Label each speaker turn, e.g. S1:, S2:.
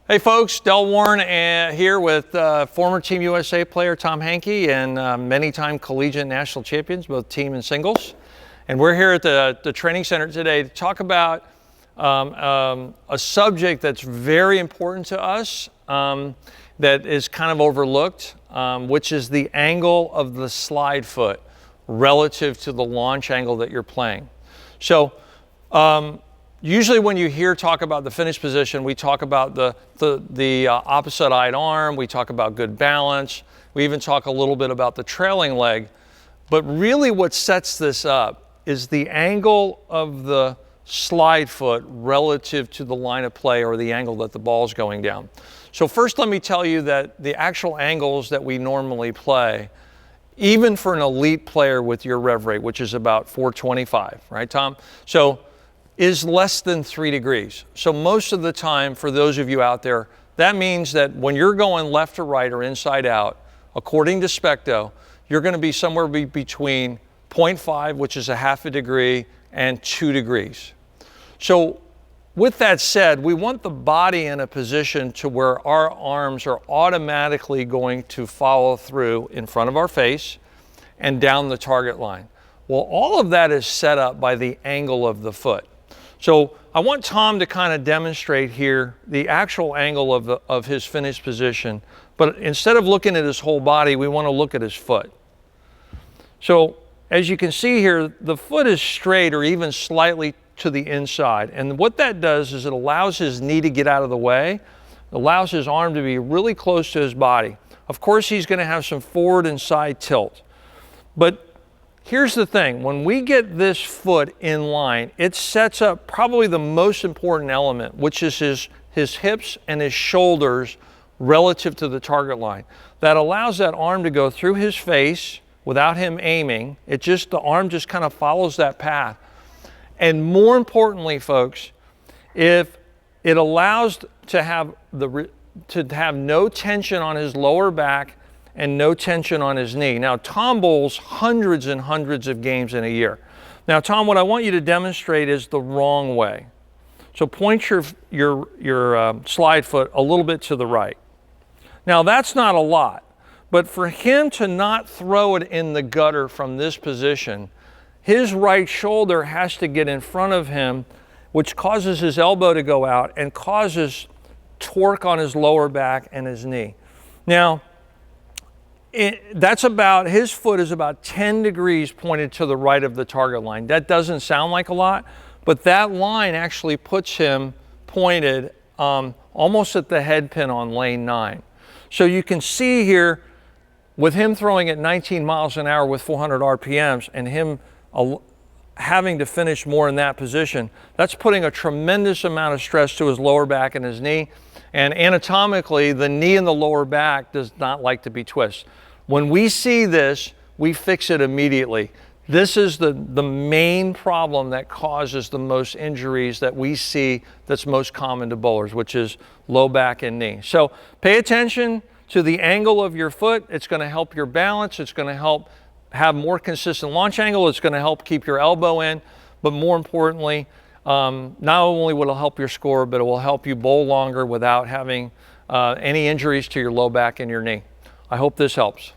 S1: Hey folks, Del Warren here with former Team USA player Tom Hankey and many-time collegiate national champions, both team and singles. And we're here at the training center today to talk about a subject that's very important to us that is kind of overlooked, which is the angle of the slide foot relative to the launch angle that you're playing. So usually when you hear talk about the finish position, we talk about the opposite-eyed arm, we talk about good balance, we even talk a little bit about the trailing leg. But really what sets this up is the angle of the slide foot relative to the line of play or the angle that the ball's going down. So first let me tell you that the actual angles that we normally play, even for an elite player with your rev rate, which is about 425, right, Tom? So is less than 3 degrees. So most of the time, for those of you out there, that means that when you're going left to right or inside out, according to Specto, you're going to be somewhere between 0.5, which is a half a degree, and 2 degrees. So with that said, we want the body in a position to where our arms are automatically going to follow through in front of our face and down the target line. Well, all of that is set up by the angle of the foot. So I want Tom to kind of demonstrate here the actual angle of his finish position, but instead of looking at his whole body, we want to look at his foot. So as you can see here, the foot is straight or even slightly to the inside. And what that does is it allows his knee to get out of the way, allows his arm to be really close to his body. Of course, he's going to have some forward and side tilt. But here's the thing, when we get this foot in line, it sets up probably the most important element, which is his hips and his shoulders relative to the target line. That allows that arm to go through his face without him aiming. The arm just kind of follows that path. And more importantly, folks, if it allows to have no tension on his lower back and no tension on his knee. Now, Tom bowls hundreds and hundreds of games in a year. Now, Tom, what I want you to demonstrate is the wrong way. So point your slide foot a little bit to the right. Now, that's not a lot, but for him to not throw it in the gutter from this position, his right shoulder has to get in front of him, which causes his elbow to go out and causes torque on his lower back and his knee. Now, his foot is about 10 degrees pointed to the right of the target line. That doesn't sound like a lot, but that line actually puts him pointed almost at the head pin on lane 9. So you can see here, with him throwing at 19 miles an hour with 400 RPMs and him having to finish more in that position, that's putting a tremendous amount of stress to his lower back and his knee. And anatomically, the knee and the lower back does not like to be twisted. When we see this, we fix it immediately. This is the main problem that causes the most injuries that we see that's most common to bowlers, which is low back and knee. So pay attention to the angle of your foot. It's going to help your balance. It's going to help have more consistent launch angle. It's going to help keep your elbow in. But more importantly, not only will it help your score, but it will help you bowl longer without having any injuries to your low back and your knee. I hope this helps.